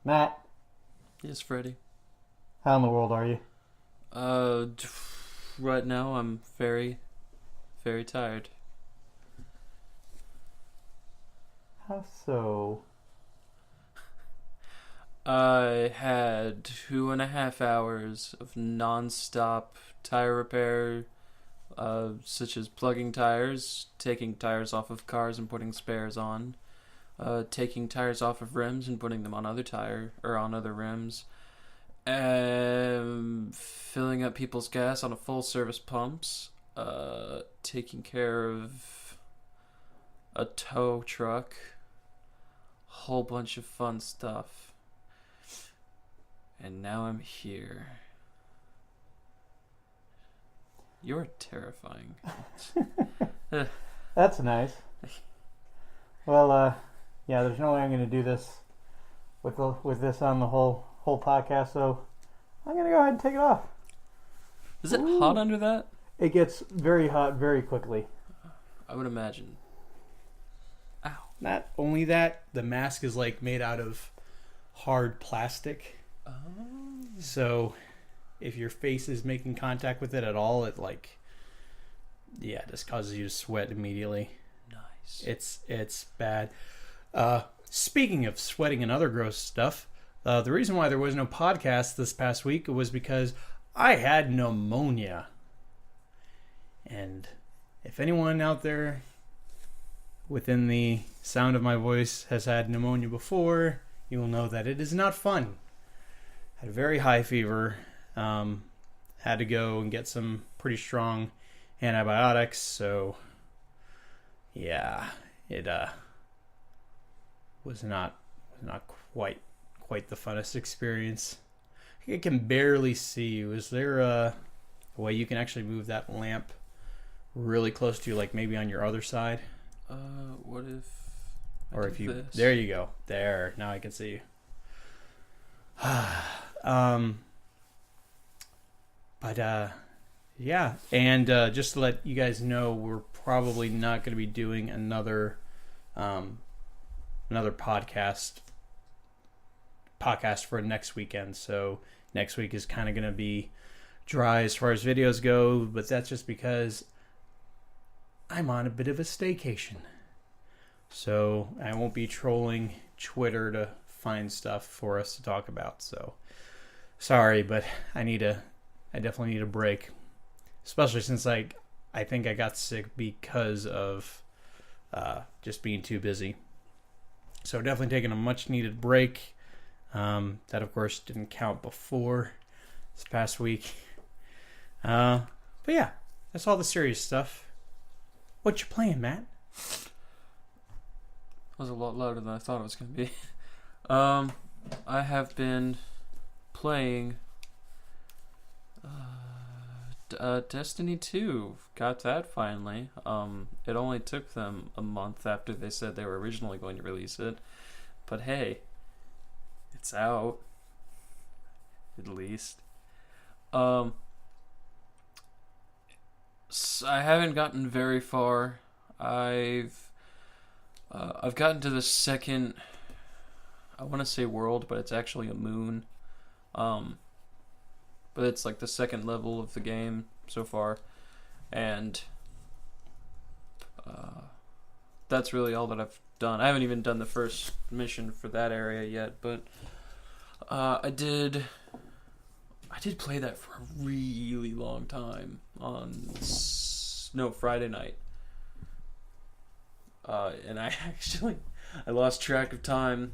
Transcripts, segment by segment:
Matt, Yes, Freddy. how in the world are you? Uh, right now I'm very, very tired. How so? I had 2.5 hours of non-stop tire repair, such as plugging tires, taking tires off of cars and putting spares on, taking tires off of rims and putting them on other rims, filling up people's gas on a full service pumps, taking care of a tow truck, whole bunch of fun stuff. And now I'm here. You're terrifying. That's nice. Well, yeah, there's no way I'm going to do this with this on the whole podcast, so I'm going to go ahead and take it off. Is it hot under that? It gets very hot very quickly. I would imagine. Ow. Not only that, the mask is like made out of hard plastic. Oh. So if your face is making contact with it at all, it just causes you to sweat immediately. Nice. It's bad. Speaking of sweating and other gross stuff, the reason why there was no podcast this past week was because I had pneumonia. And if anyone out there within the sound of my voice has had pneumonia before, you will know that it is not fun. Had a very high fever. Had to go and get some pretty strong antibiotics. So, yeah, it was not quite the funnest experience. I can barely see you. Is there a way you can actually move that lamp really close to you, like maybe on your other side? What if? Or if you, this? there you go. There, now I can see you. Yeah, and just to let you guys know, we're probably not going to be doing another podcast for next weekend. So next week is kind of going to be dry as far as videos go, but that's just because I'm on a bit of a staycation. So I won't be trolling Twitter to find stuff for us to talk about. So sorry, but I definitely need a break, especially since I think I got sick because of just being too busy. So definitely taking a much needed break. That of course didn't count before this past week. But yeah, that's all the serious stuff. What you playing, Matt? That was a lot louder than I thought it was going to be. I have been playing Destiny 2. Got that finally. It only took them a month after they said they were originally going to release it. But hey, it's out. At least. I haven't gotten very far. I've gotten to the second, I want to say world, but it's actually a moon. But it's like the second level of the game so far, and that's really all that I've done. I haven't even done the first mission for that area yet, but I did play that for a really long time on Friday night. And I lost track of time,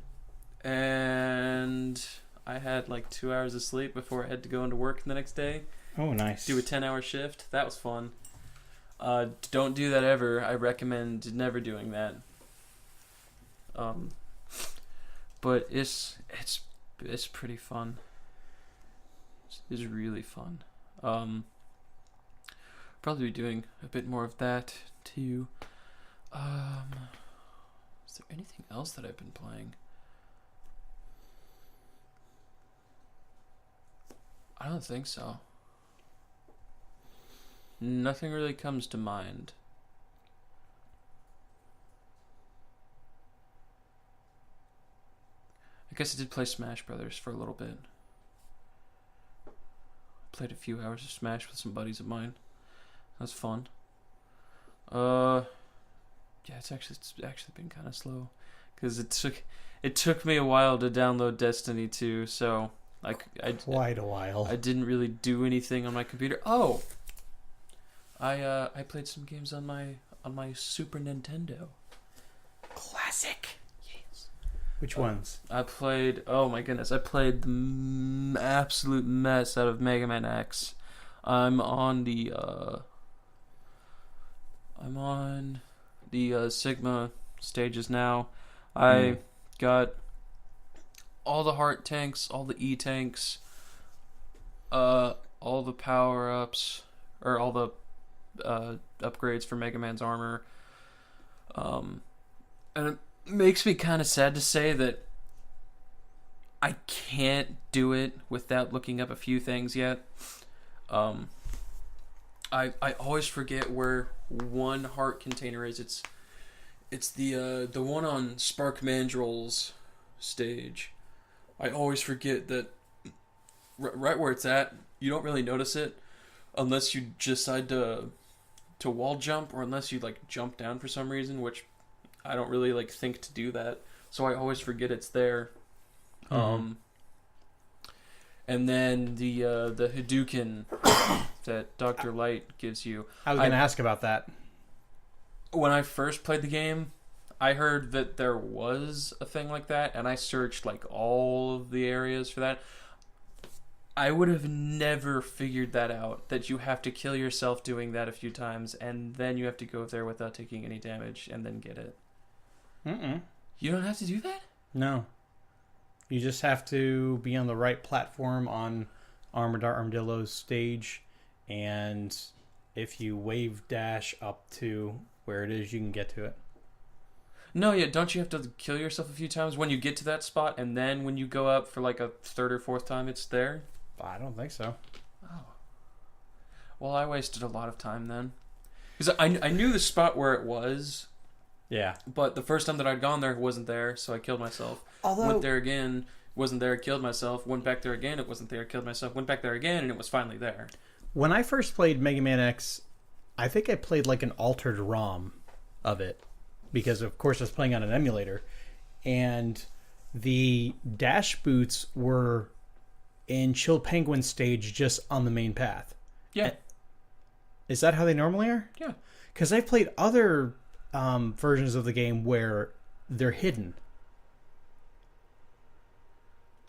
and I had like 2 hours of sleep before I had to go into work the next day. Oh, nice. Do a 10-hour shift. That was fun. Don't do that ever. I recommend never doing that. But it's pretty fun. It's really fun. Probably be doing a bit more of that too. Is there anything else that I've been playing? I don't think so. Nothing really comes to mind. guess I did play Smash Brothers for a little bit. Played a few hours of Smash with some buddies of mine. That was fun. Yeah, it's actually been kind of slow, because it took me a while to download Destiny 2, so Quite a while. I didn't really do anything on my computer. Oh, I played some games on my Super Nintendo. Classic. Yes. Which ones? I played. Oh my goodness! I played the absolute mess out of Mega Man X. I'm on the Sigma stages now. I got all the heart tanks, all the E tanks, all the power ups, or all the upgrades for Mega Man's armor. And it makes me kind of sad to say that I can't do it without looking up a few things yet. I always forget where one heart container is. It's the one on Spark Mandrill's stage. I always forget that right where it's at, you don't really notice it unless you decide to wall jump, or unless you like jump down for some reason, which I don't really like think to do that. So I always forget it's there. And then the Hadouken that Dr. Light gives you. I was going to ask about that. When I first played the game, I heard that there was a thing like that, and I searched like all of the areas for that. I would have never figured that out, that you have to kill yourself doing that a few times, and then you have to go there without taking any damage, and then get it. You don't have to do that? No. You just have to be on the right platform on Armored Armadillo's stage, and if you wave dash up to where it is, you can get to it. No, yeah, don't you have to kill yourself a few times when you get to that spot, and then when you go up for like a third or fourth time, it's there? I don't think so. Oh. Well, I wasted a lot of time then. Because I knew the spot where it was, Yeah. but the first time that I'd gone there, it wasn't there, so I killed myself. Although, Went there again, wasn't there, killed myself. Went back there again, it wasn't there, killed myself. Went back there again, and it was finally there. when I first played Mega Man X, I think I played like an altered ROM of it, because of course I was playing on an emulator, and the dash boots were in Chill Penguin stage just on the main path. Yeah. Is that how they normally are? Yeah. Because I've played other versions of the game where they're hidden.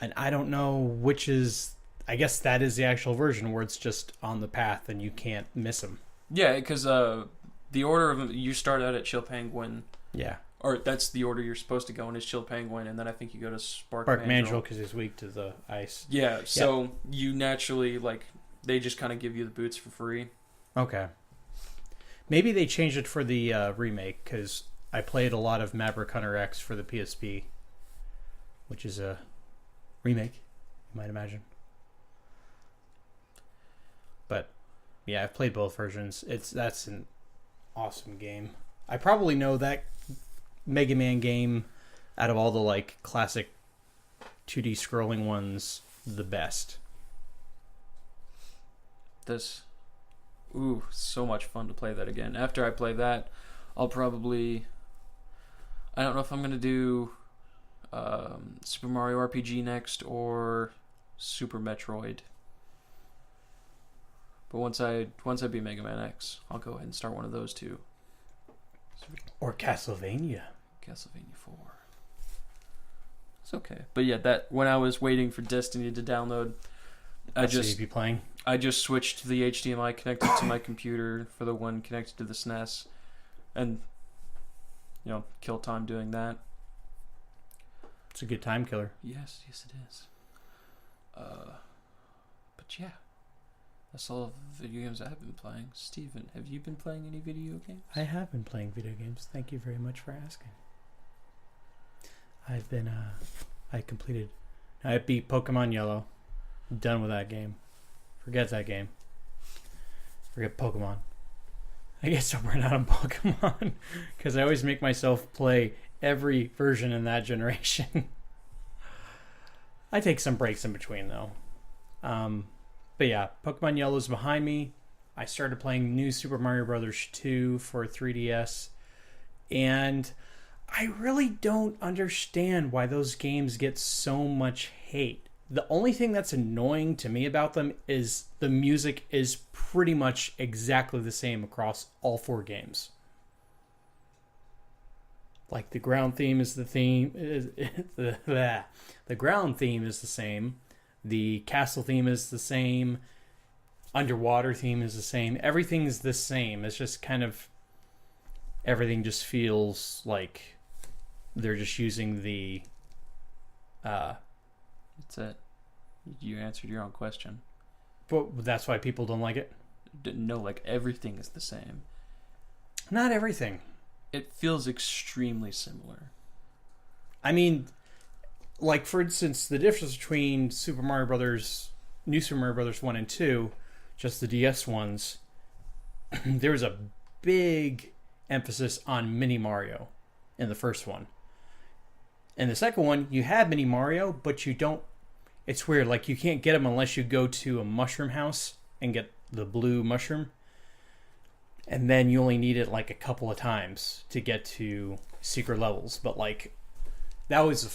And I don't know which is... I guess that is the actual version where it's just on the path and you can't miss them. Yeah, because the order of you start out at Chill Penguin. Yeah. Or that's the order you're supposed to go in, is Chill Penguin, and then I think you go to Spark Mandrill because he's weak to the ice. Yeah, so you naturally, like, they just kind of give you the boots for free. Okay. Maybe they changed it for the remake, because I played a lot of Maverick Hunter X for the PSP, which is a remake, you might imagine. But yeah, I've played both versions. That's an awesome game. I probably know that Mega Man game out of all the like classic 2D scrolling ones the best. So much fun to play that again. After I play that, I'll probably... I don't know if I'm going to do Super Mario RPG next or Super Metroid. But once I beat Mega Man X, I'll go ahead and start one of those two. Or Castlevania. Castlevania 4. It's okay. But yeah, that when I was waiting for Destiny to download, I just be playing. I just switched to the HDMI connected to my computer for the one connected to the SNES, and kill time doing that. It's a good time killer. Yes, it is. But yeah, that's all the video games I've been playing. Steven, have you been playing any video games? I have been playing video games. Thank you very much for asking. I've been I beat Pokemon Yellow. Done with that game. Forget that game. Forget Pokemon. I get so burnt out on Pokemon because I always make myself play every version in that generation. I take some breaks in between though. But yeah, Pokemon Yellow is behind me. I started playing New Super Mario Brothers 2 for 3DS, and I really don't understand why those games get so much hate. The only thing that's annoying to me about them is the music is pretty much exactly the same across all 4 games. Like the ground theme is the theme. The ground theme is the same. The castle theme is the same. Underwater theme is the same. Everything's the same. It's just kind of everything just feels like they're just using the. That's it. You answered your own question. But that's why people don't like it. No, like everything is the same. Not everything. It feels extremely similar. I mean, like for instance, the difference between New Super Mario Brothers 1 and 2, just the DS ones, there was a big emphasis on Mini Mario in the first one. In the second one, you have Mini Mario, but you don't. It's weird. Like you can't get them unless you go to a mushroom house and get the blue mushroom. And then you only need it like a couple of times to get to secret levels. But like, that was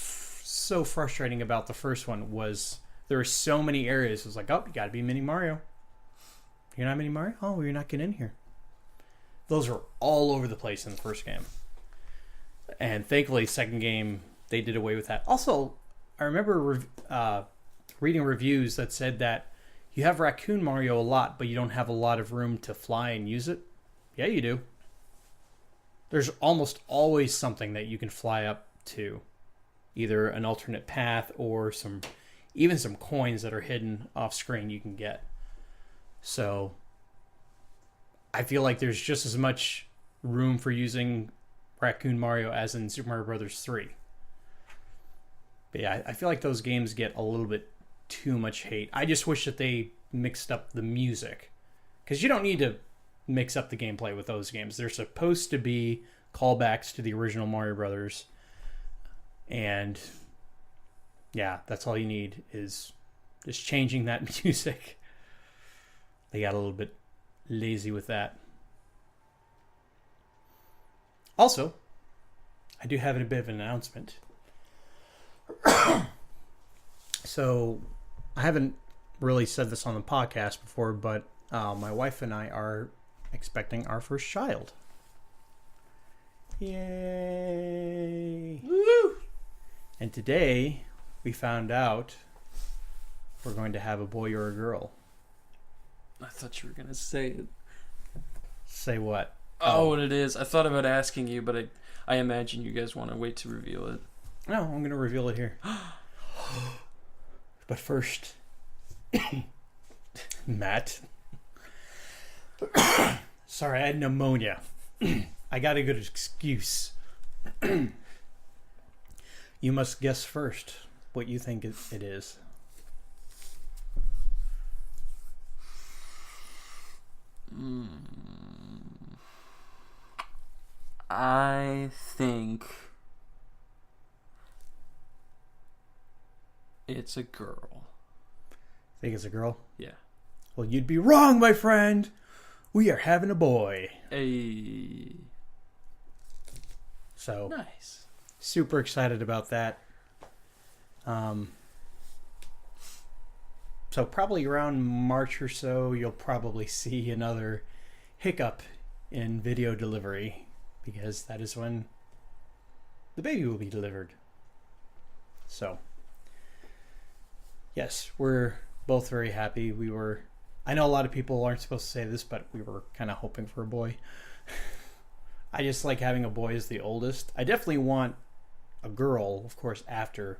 so frustrating about the first one was there were so many areas. It was like, oh, you got to be Mini Mario. You're not Mini Mario? Oh, well, you're not getting in here. Those were all over the place in the first game. And thankfully, second game, they did away with that. Also, I remember reading reviews that said that you have Raccoon Mario a lot, but you don't have a lot of room to fly and use it. Yeah, you do. There's almost always something that you can fly up to. Either an alternate path or even some coins that are hidden off screen you can get. So I feel like there's just as much room for using Raccoon Mario as in Super Mario Brothers 3. But yeah, I feel like those games get a little bit too much hate. I just wish that they mixed up the music. Because you don't need to mix up the gameplay with those games. They're supposed to be callbacks to the original Mario Brothers. And yeah, that's all you need is just changing that music. They got a little bit lazy with that. Also, I do have a bit of an announcement. So, I haven't really said this on the podcast before, but my wife and I are expecting our first child. Yay! Woo! And today, we found out we're going to have a boy or a girl. I thought you were going to say it. Say what? Oh, what it is. I thought about asking you, but I imagine you guys want to wait to reveal it. No, I'm going to reveal it here. But first, Matt. Sorry, I had pneumonia. I got a good excuse. You must guess first what you think it is. I think it's a girl. Think it's a girl? Yeah. Well, you'd be wrong, my friend. We are having a boy. Hey. So Nice. super excited about that. So probably around March or so, you'll probably see another hiccup in video delivery because that is when the baby will be delivered. So, yes, we're both very happy. I know a lot of people aren't supposed to say this, but we were kind of hoping for a boy. I just like having a boy as the oldest. I definitely want a girl, of course, after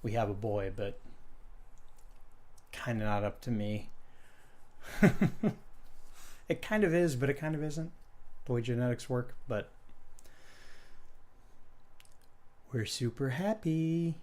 we have a boy, but kind of not up to me. It kind of is, but it kind of isn't. The way genetics work, but we're super happy.